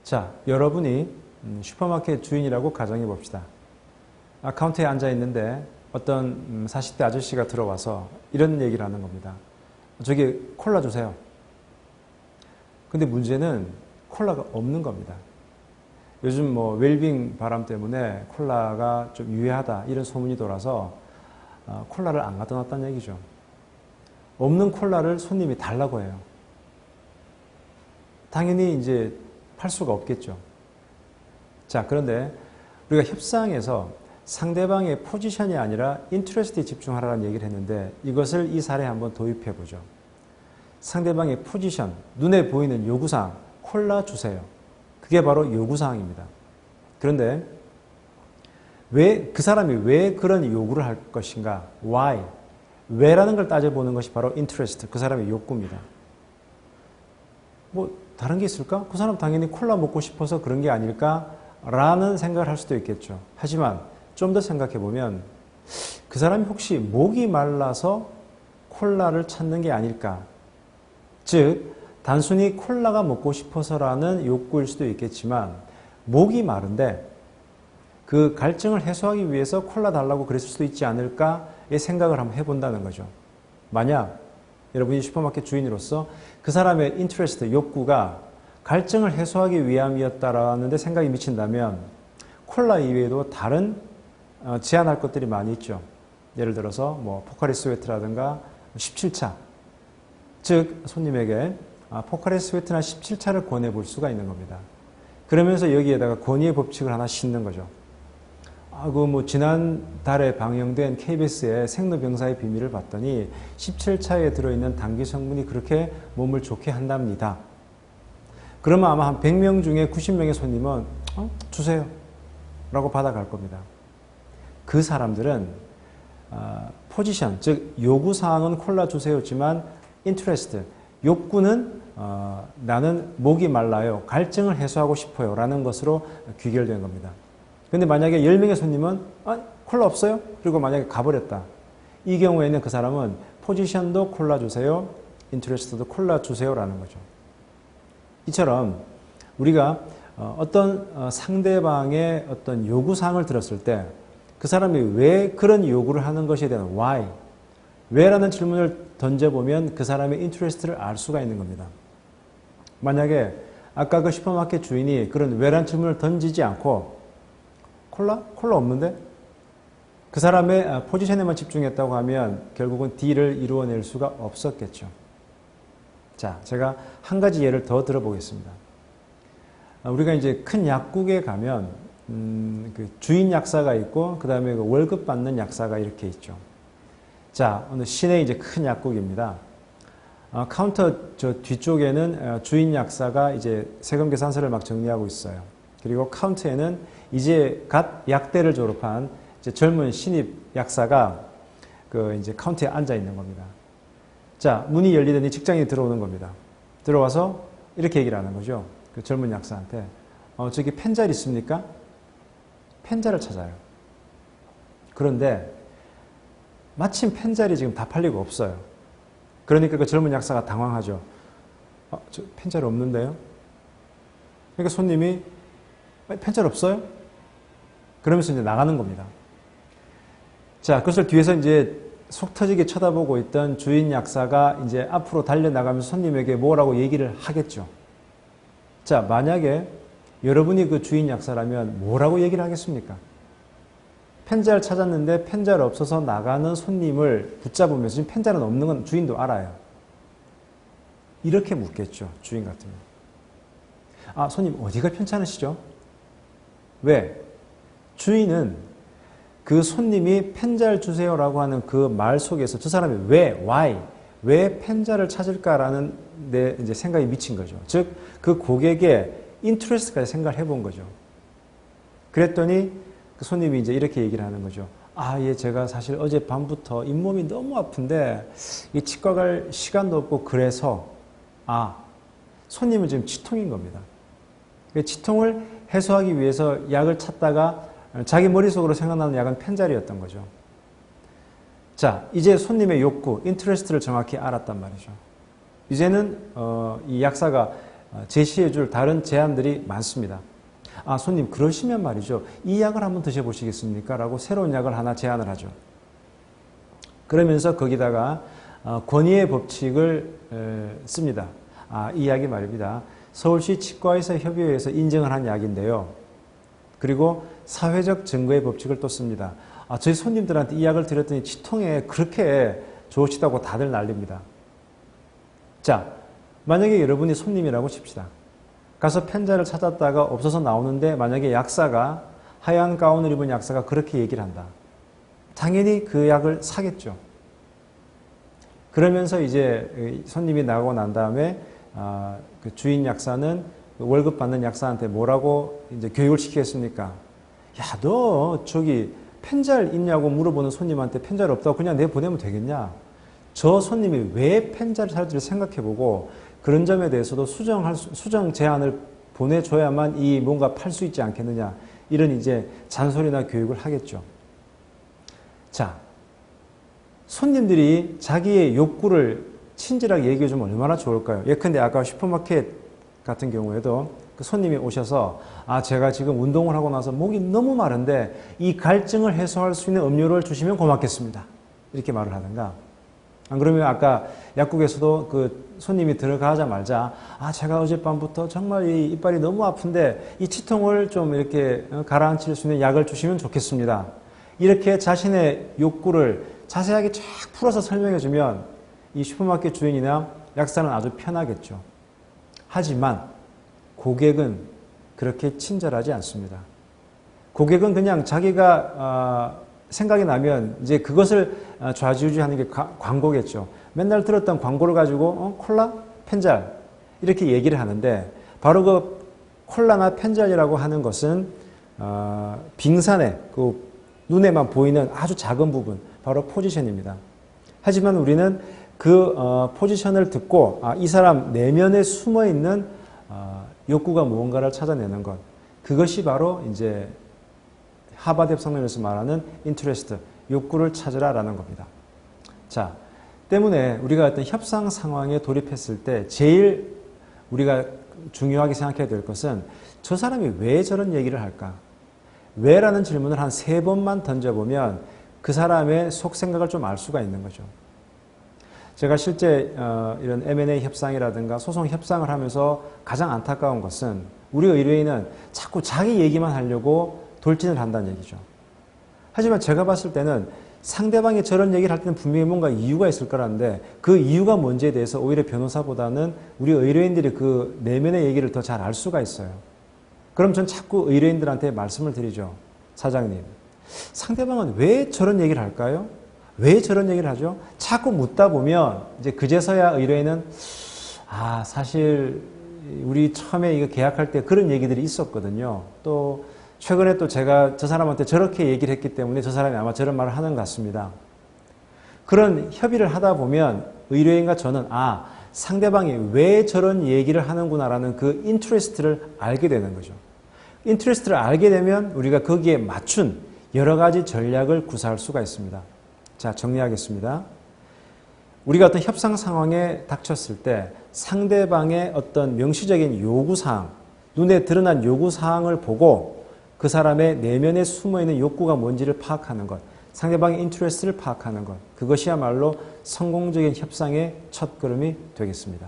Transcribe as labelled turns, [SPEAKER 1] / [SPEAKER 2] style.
[SPEAKER 1] 자, 여러분이 슈퍼마켓 주인이라고 가정해 봅시다. 카운터에 앉아 있는데 어떤 40대 아저씨가 들어와서 이런 얘기를 하는 겁니다. 저기 콜라 주세요. 근데 문제는 콜라가 없는 겁니다. 요즘 뭐 웰빙 바람 때문에 콜라가 좀 유해하다 이런 소문이 돌아서 콜라를 안 갖다 놨다는 얘기죠. 없는 콜라를 손님이 달라고 해요. 당연히 이제 팔 수가 없겠죠. 자, 그런데 우리가 협상에서 상대방의 포지션이 아니라 인트레스트에 집중하라는 얘기를 했는데 이것을 이 사례에 한번 도입해 보죠. 상대방의 포지션, 눈에 보이는 요구사항, 콜라 주세요. 그게 바로 요구사항입니다. 그런데 그 사람이 왜 그런 요구를 할 것인가? Why? 왜라는 걸 따져보는 것이 바로 interest, 그 사람의 욕구입니다. 뭐 다른 게 있을까? 그 사람 당연히 콜라 먹고 싶어서 그런 게 아닐까? 라는 생각을 할 수도 있겠죠. 하지만 좀 더 생각해 보면 그 사람이 혹시 목이 말라서 콜라를 찾는 게 아닐까? 즉 단순히 콜라가 먹고 싶어서라는 욕구일 수도 있겠지만 목이 마른데 그 갈증을 해소하기 위해서 콜라 달라고 그랬을 수도 있지 않을까의 생각을 한번 해본다는 거죠. 만약 여러분이 슈퍼마켓 주인으로서 그 사람의 인트레스트, 욕구가 갈증을 해소하기 위함이었다라는 데 생각이 미친다면 콜라 이외에도 다른 제한할 것들이 많이 있죠. 예를 들어서 뭐 포카리 스웨트라든가 17차, 즉 손님에게 포카리 스웨트나 17차를 권해볼 수가 있는 겁니다. 그러면서 여기에다가 권위의 법칙을 하나 싣는 거죠. 지난달에 방영된 KBS의 생로병사의 비밀을 봤더니 17차에 들어있는 당귀 성분이 그렇게 몸을 좋게 한답니다. 그러면 아마 한 100명 중에 90명의 손님은 주세요 라고 받아갈 겁니다. 그 사람들은 포지션, 즉 요구사항은 콜라 주세요지만 인트레스트, 욕구는 나는 목이 말라요, 갈증을 해소하고 싶어요 라는 것으로 귀결된 겁니다. 근데 만약에 10명의 손님은 콜라 없어요? 그리고 만약에 가버렸다. 이 경우에는 그 사람은 포지션도 콜라 주세요, 인트레스트도 콜라 주세요라는 거죠. 이처럼 우리가 어떤 상대방의 어떤 요구사항을 들었을 때 그 사람이 왜 그런 요구를 하는 것에 대한 why, 왜라는 질문을 던져보면 그 사람의 인트레스트를 알 수가 있는 겁니다. 만약에 아까 그 슈퍼마켓 주인이 그런 왜라는 질문을 던지지 않고 콜라 없는데? 그 사람의 포지션에만 집중했다고 하면 결국은 D를 이루어낼 수가 없었겠죠. 자, 제가 한 가지 예를 더 들어보겠습니다. 우리가 이제 큰 약국에 가면 그 주인 약사가 있고 그 다음에 그 월급 받는 약사가 이렇게 있죠. 자, 어느 시내 이제 큰 약국입니다. 카운터 저 뒤쪽에는 주인 약사가 이제 세금 계산서를 막 정리하고 있어요. 그리고 카운터에는 이제 갓 약대를 졸업한 이제 젊은 신입 약사가 그 이제 카운터에 앉아 있는 겁니다. 자, 문이 열리더니 직장인이 들어오는 겁니다. 들어와서 이렇게 얘기를 하는 거죠. 그 젊은 약사한테 저기 펜잘 있습니까? 펜잘을 찾아요. 그런데 마침 펜잘이 지금 다 팔리고 없어요. 그러니까 그 젊은 약사가 당황하죠. 저 펜잘 없는데요? 그러니까 손님이 펜잘 없어요? 그러면서 이제 나가는 겁니다. 자, 그것을 뒤에서 이제 속 터지게 쳐다보고 있던 주인 약사가 이제 앞으로 달려나가면서 손님에게 뭐라고 얘기를 하겠죠. 자, 만약에 여러분이 그 주인 약사라면 뭐라고 얘기를 하겠습니까? 펜잘 찾았는데 펜잘 없어서 나가는 손님을 붙잡으면서 지금 펜잘은 없는 건 주인도 알아요. 이렇게 묻겠죠. 주인 같으면. 손님 어디가 편찮으시죠? 왜? 주인은 그 손님이 펜잘 주세요라고 하는 그 말 속에서 저 사람이 왜 펜잘을 찾을까라는 데 이제 생각이 미친 거죠. 즉, 그 고객의 인트레스트까지 생각을 해본 거죠. 그랬더니 그 손님이 이제 이렇게 얘기를 하는 거죠. 예, 제가 사실 어젯밤부터 잇몸이 너무 아픈데 이 치과 갈 시간도 없고 그래서 손님은 지금 치통인 겁니다. 치통을 해소하기 위해서 약을 찾다가 자기 머릿속으로 생각나는 약은 펜잘이었던 거죠. 자, 이제 손님의 욕구, 인트레스트를 정확히 알았단 말이죠. 이제는 이 약사가 제시해 줄 다른 제안들이 많습니다. 아, 손님, 그러시면 말이죠. 이 약을 한번 드셔보시겠습니까? 라고 새로운 약을 하나 제안을 하죠. 그러면서 거기다가 권위의 법칙을 씁니다. 아, 이 약이 말입니다. 서울시 치과의사 협의회에서 인정을 한 약인데요. 그리고 사회적 증거의 법칙을 또 씁니다. 아, 저희 손님들한테 이 약을 드렸더니 치통에 그렇게 좋으시다고 다들 난립니다. 자, 만약에 여러분이 손님이라고 칩시다. 가서 편자를 찾았다가 없어서 나오는데 만약에 약사가 하얀 가운을 입은 약사가 그렇게 얘기를 한다. 당연히 그 약을 사겠죠. 그러면서 이제 손님이 나가고 난 다음에 그 주인 약사는 월급 받는 약사한테 뭐라고 이제 교육을 시키겠습니까? 야, 너 저기 펜잘 있냐고 물어보는 손님한테 펜잘 없다고 그냥 내보내면 되겠냐? 저 손님이 왜 펜잘을 살지를 생각해보고 그런 점에 대해서도 수정 제안을 보내줘야만 이 뭔가 팔 수 있지 않겠느냐. 이런 이제 잔소리나 교육을 하겠죠. 자, 손님들이 자기의 욕구를 친절하게 얘기해주면 얼마나 좋을까요? 예컨대 아까 슈퍼마켓 같은 경우에도 그 손님이 오셔서 아, 제가 지금 운동을 하고 나서 목이 너무 마른데 이 갈증을 해소할 수 있는 음료를 주시면 고맙겠습니다. 이렇게 말을 하든가. 안 그러면 아까 약국에서도 그 손님이 들어가자마자 아, 제가 어젯밤부터 정말 이 이빨이 너무 아픈데 이 치통을 좀 이렇게 가라앉힐 수 있는 약을 주시면 좋겠습니다. 이렇게 자신의 욕구를 자세하게 쫙 풀어서 설명해주면 이 슈퍼마켓 주인이나 약사는 아주 편하겠죠. 하지만 고객은 그렇게 친절하지 않습니다. 고객은 그냥 자기가 생각이 나면 이제 그것을 좌지우지하는 게 광고겠죠. 맨날 들었던 광고를 가지고 콜라, 펜잘 이렇게 얘기를 하는데 바로 그 콜라나 펜잘이라고 하는 것은 빙산의 그 눈에만 보이는 아주 작은 부분, 바로 포지션입니다. 하지만 우리는 그 포지션을 듣고 이 사람 내면에 숨어 있는 욕구가 무언가를 찾아내는 것, 그것이 바로 이제 하버드 협상론에서 말하는 인트레스트, 욕구를 찾으라라는 겁니다. 자, 때문에 우리가 어떤 협상 상황에 돌입했을 때 제일 우리가 중요하게 생각해야 될 것은 저 사람이 왜 저런 얘기를 할까? 왜라는 질문을 한 3번만 던져보면 그 사람의 속생각을 좀 알 수가 있는 거죠. 제가 실제 이런 M&A 협상이라든가 소송 협상을 하면서 가장 안타까운 것은 우리 의뢰인은 자꾸 자기 얘기만 하려고 돌진을 한다는 얘기죠. 하지만 제가 봤을 때는 상대방이 저런 얘기를 할 때는 분명히 뭔가 이유가 있을 거라는데 그 이유가 뭔지에 대해서 오히려 변호사보다는 우리 의뢰인들이 그 내면의 얘기를 더 잘 알 수가 있어요. 그럼 전 자꾸 의뢰인들한테 말씀을 드리죠. 사장님, 상대방은 왜 저런 얘기를 할까요? 왜 저런 얘기를 하죠? 자꾸 묻다 보면 이제 그제서야 의뢰인은 사실 우리 처음에 이거 계약할 때 그런 얘기들이 있었거든요. 또 최근에 또 제가 저 사람한테 저렇게 얘기를 했기 때문에 저 사람이 아마 저런 말을 하는 것 같습니다. 그런 협의를 하다 보면 의뢰인과 저는 상대방이 왜 저런 얘기를 하는구나라는 그 인트레스트를 알게 되는 거죠. 인트레스트를 알게 되면 우리가 거기에 맞춘 여러 가지 전략을 구사할 수가 있습니다. 자, 정리하겠습니다. 우리가 어떤 협상 상황에 닥쳤을 때 상대방의 어떤 명시적인 요구사항, 눈에 드러난 요구사항을 보고 그 사람의 내면에 숨어있는 욕구가 뭔지를 파악하는 것, 상대방의 인트레스트를 파악하는 것, 그것이야말로 성공적인 협상의 첫걸음이 되겠습니다.